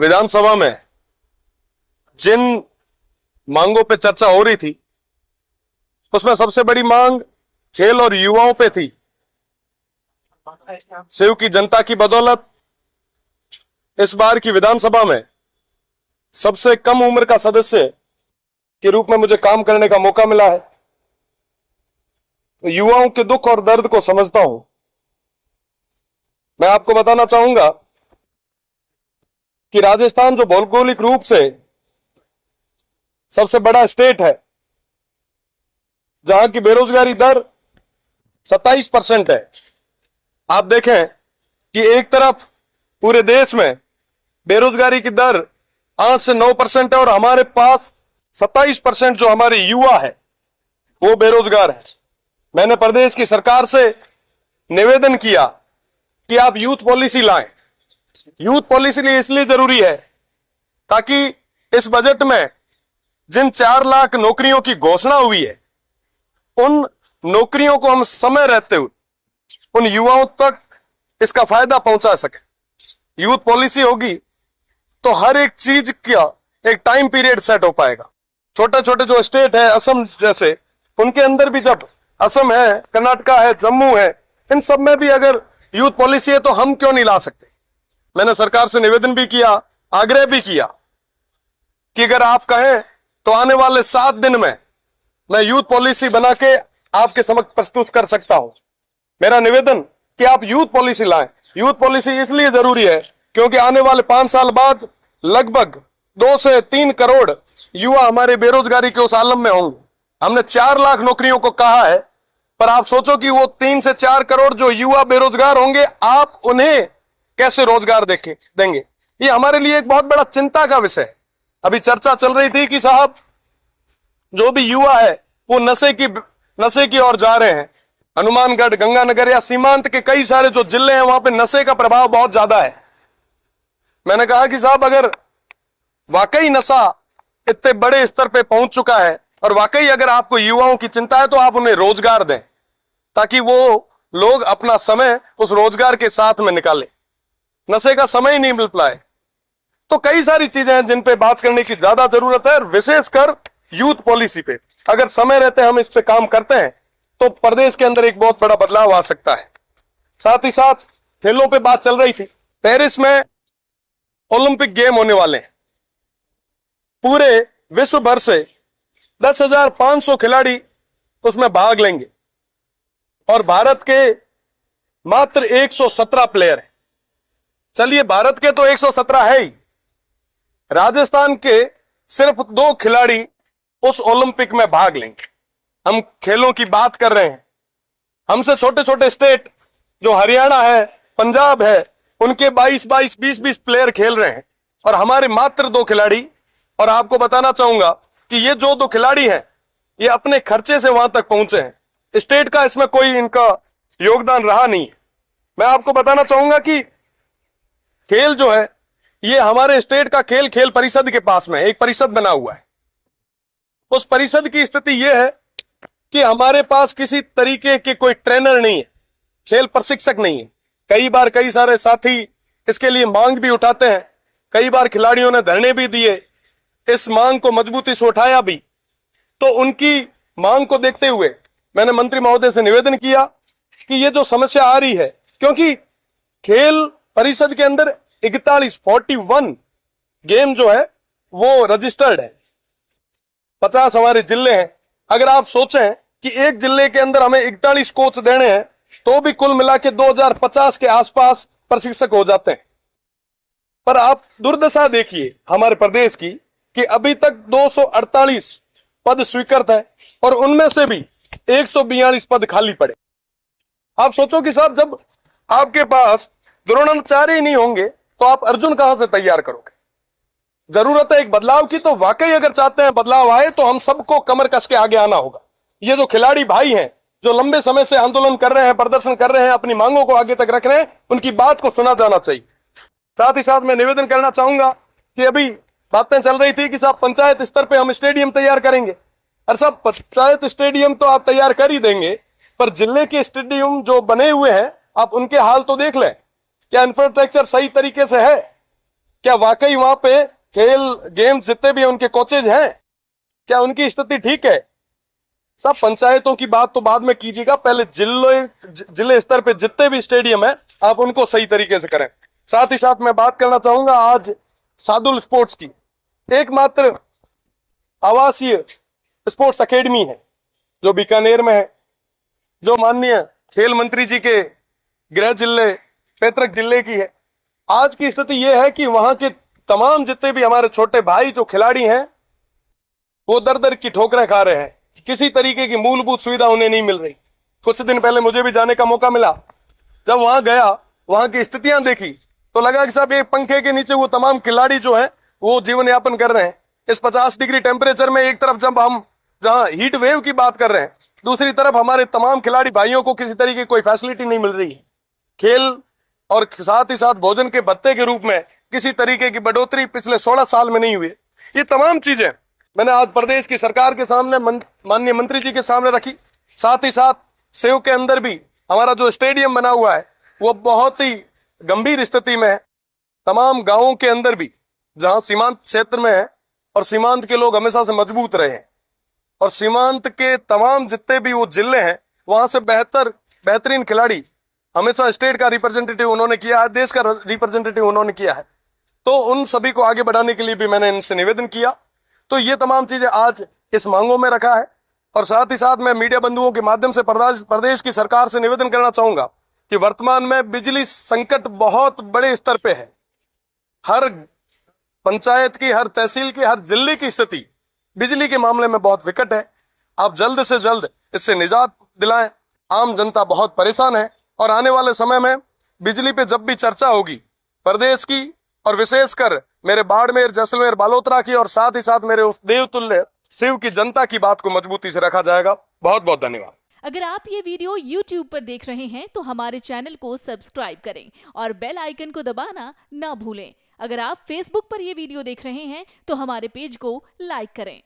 विधानसभा में जिन मांगों पे चर्चा हो रही थी उसमें सबसे बड़ी मांग खेल और युवाओं पे थी। सेव की जनता की बदौलत इस बार की विधानसभा में सबसे कम उम्र का सदस्य के रूप में मुझे काम करने का मौका मिला है। तो युवाओं के दुख और दर्द को समझता हूं। मैं आपको बताना चाहूंगा कि राजस्थान जो भौगोलिक रूप से सबसे बड़ा स्टेट है, जहां की बेरोजगारी दर 27% है। आप देखें कि एक तरफ पूरे देश में बेरोजगारी की दर 8 से 9% है और हमारे पास 27% जो हमारे युवा है वो बेरोजगार है। मैंने प्रदेश की सरकार से निवेदन किया कि आप यूथ पॉलिसी लाएं। यूथ पॉलिसी इसलिए जरूरी है ताकि इस बजट में जिन 4 लाख नौकरियों की घोषणा हुई है उन नौकरियों को हम समय रहते हुए उन युवाओं तक इसका फायदा पहुंचा सके। यूथ पॉलिसी होगी तो हर एक चीज का एक टाइम पीरियड सेट हो पाएगा। छोटे छोटे जो स्टेट है असम जैसे, उनके अंदर भी जब असम है, कर्नाटका है, जम्मू है, इन सब में भी अगर यूथ पॉलिसी है तो हम क्यों नहीं ला सकते। मैंने सरकार से निवेदन भी किया, आग्रह भी किया कि अगर आप कहें तो आने वाले 7 दिन में मैं यूथ पॉलिसी बना के आपके समक्ष प्रस्तुत कर सकता हूं। मेरा निवेदन कि आप यूथ पॉलिसी लाएं। यूथ पॉलिसी इसलिए जरूरी है क्योंकि आने वाले 5 साल बाद लगभग 2 से 3 करोड़ युवा हमारे बेरोजगारी के उस आलम में होंगे। हमने 4 लाख नौकरियों को कहा है, पर आप सोचो कि वो 3 से 4 करोड़ जो युवा बेरोजगार होंगे, आप उन्हें कैसे रोजगार देंगे। ये हमारे लिए एक बहुत बड़ा चिंता का विषय है। अभी चर्चा चल रही थी कि साहब जो भी युवा है वो नशे की ओर जा रहे हैं। हनुमानगढ़, गंगानगर या सीमांत के कई सारे जो जिले हैं वहां पे नशे का प्रभाव बहुत ज्यादा है। मैंने कहा कि साहब अगर वाकई नशा इतने बड़े स्तर पे पहुंच चुका है और वाकई अगर आपको युवाओं की चिंता है तो आप उन्हें रोजगार दें ताकि वो लोग अपना समय उस रोजगार के साथ में निकालें। नशे का समय ही नहीं मिल पाए तो कई सारी चीजें हैं जिन पे बात करने की ज्यादा जरूरत है, विशेषकर यूथ पॉलिसी पे। अगर समय रहते हम इस पे काम करते हैं तो प्रदेश के अंदर एक बहुत बड़ा बदलाव आ सकता है। साथ ही साथ खेलों पे बात चल रही थी। पेरिस में ओलंपिक गेम होने वाले हैं। पूरे विश्व भर से 10,500 खिलाड़ी उसमें भाग लेंगे और भारत के मात्र 117 प्लेयर हैं। चलिए, भारत के तो 117 है ही, राजस्थान के सिर्फ 2 खिलाड़ी उस ओलंपिक में भाग लेंगे। हम खेलों की बात कर रहे हैं। हमसे छोटे छोटे स्टेट जो हरियाणा है, पंजाब है, उनके 22-22, 20-20 प्लेयर खेल रहे हैं और हमारे मात्र 2 खिलाड़ी। और आपको बताना चाहूंगा कि ये जो 2 खिलाड़ी हैं ये अपने खर्चे से वहां तक पहुंचे हैं। स्टेट का इसमें कोई इनका योगदान रहा नहीं। मैं आपको बताना चाहूंगा कि खेल जो है ये हमारे स्टेट का खेल परिषद के पास में एक परिषद बना हुआ है। उस परिषद की स्थिति यह है कि हमारे पास किसी तरीके के कोई ट्रेनर नहीं है, खेल प्रशिक्षक नहीं है। कई बार कई सारे साथी इसके लिए मांग भी उठाते हैं, कई बार खिलाड़ियों ने धरने भी दिए, इस मांग को मजबूती से उठाया भी। तो उनकी मांग को देखते हुए मैंने मंत्री महोदय से निवेदन किया कि ये जो समस्या आ रही है, क्योंकि खेल परिषद के अंदर 41 गेम जो है वो रजिस्टर्ड है, 50 हमारे जिले हैं। अगर आप सोचें कि एक जिले के अंदर हमें 41 कोच देने हैं तो भी कुल मिला के 2050 के आसपास प्रशिक्षक हो जाते हैं। पर आप दुर्दशा देखिए हमारे प्रदेश की कि अभी तक 248 पद स्वीकृत है और उनमें से भी 142 पद खाली पड़े। आप सोचो कि साहब जब आपके पास द्रोणाचार्य ही नहीं होंगे तो आप अर्जुन कहां से तैयार करोगे। जरूरत है एक बदलाव की। तो वाकई अगर चाहते हैं बदलाव आए तो हम सबको कमर कस के आगे आना होगा। ये जो खिलाड़ी भाई हैं जो लंबे समय से आंदोलन कर रहे हैं, प्रदर्शन कर रहे हैं, अपनी मांगों को आगे तक रख रहे हैं, उनकी बात को सुना जाना चाहिए। साथ ही साथ मैं निवेदन करना चाहूंगा कि अभी बातें चल रही थी कि साहब पंचायत स्तर पे हम स्टेडियम तैयार करेंगे। अरे साहब पंचायत स्टेडियम तो आप तैयार कर ही देंगे, पर जिले के स्टेडियम जो बने हुए हैं आप उनके हाल तो देख लें। क्या इंफ्रास्ट्रक्चर सही तरीके से है? क्या वाकई वहां पे खेल गेम्स जितने भी उनके कोचेज हैं, क्या उनकी स्थिति ठीक है? सब पंचायतों की बात तो बाद में कीजिएगा, पहले जिले स्तर पे जितने भी स्टेडियम है आप उनको सही तरीके से करें। साथ ही साथ मैं बात करना चाहूंगा आज सादुल स्पोर्ट्स की। एकमात्र आवासीय स्पोर्ट्स एकेडमी है जो बीकानेर में है, जो माननीय खेल मंत्री जी के गृह जिले पैतृक जिले की है। आज की स्थिति यह है कि वहां के तमाम जितने भी हमारे छोटे भाई जो खिलाड़ी हैं वो दर दर की ठोकरें खा रहे हैं, किसी तरीके की मूलभूत सुविधा उन्हें नहीं मिल रही। कुछ दिन पहले मुझे भी जाने का मौका मिला, जब वहां गया वहां की स्थितियां देखी तो लगा कि साहब एक पंखे के नीचे वो तमाम खिलाड़ी जो है वो जीवन यापन कर रहे हैं। इस 50 डिग्री टेम्परेचर में एक तरफ जब हम जहां हीट वेव की बात कर रहे हैं, दूसरी तरफ हमारे तमाम खिलाड़ी भाइयों को किसी तरीके की कोई फैसिलिटी नहीं मिल रही है। खेल और साथ ही साथ भोजन के भत्ते के रूप में किसी तरीके की बढ़ोतरी पिछले 16 साल में नहीं हुई। ये तमाम चीजें मैंने आज प्रदेश की सरकार के सामने माननीय मंत्री जी के सामने रखी। साथ ही साथ सेव के अंदर भी हमारा जो स्टेडियम बना हुआ है वो बहुत ही गंभीर स्थिति में है। तमाम गांवों के अंदर भी जहां सीमांत क्षेत्र में है और सीमांत के लोग हमेशा से मजबूत रहे हैं और सीमांत के तमाम जितने भी वो जिले हैं वहां से बेहतरीन खिलाड़ी हमेशा स्टेट का रिप्रेजेंटेटिव उन्होंने किया है, देश का रिप्रेजेंटेटिव उन्होंने किया है। तो उन सभी को आगे बढ़ाने के लिए भी मैंने इनसे निवेदन किया। तो ये तमाम चीजें आज इस मांगों में रखा है। और साथ ही साथ मैं मीडिया बंधुओं के माध्यम से प्रदेश की सरकार से निवेदन करना चाहूंगा कि वर्तमान में बिजली संकट बहुत बड़े स्तर पे है। हर पंचायत की, हर तहसील की, हर जिले की स्थिति बिजली के मामले में बहुत विकट है। आप जल्द से जल्द इससे निजात दिलाएं। आम जनता बहुत परेशान है और आने वाले समय में बिजली पे जब भी चर्चा होगी प्रदेश की और विशेषकर मेरे बाड़मेर, जैसलमेर, बालोतरा की और साथ ही साथ मेरे उस देवतुल्य शिव की जनता की बात को मजबूती से रखा जाएगा। बहुत बहुत धन्यवाद। अगर आप ये वीडियो YouTube पर देख रहे हैं तो हमारे चैनल को सब्सक्राइब करें और बेल आइकन को दबाना ना भूलें। अगर आप Facebook पर ये वीडियो देख रहे हैं तो हमारे पेज को लाइक करें।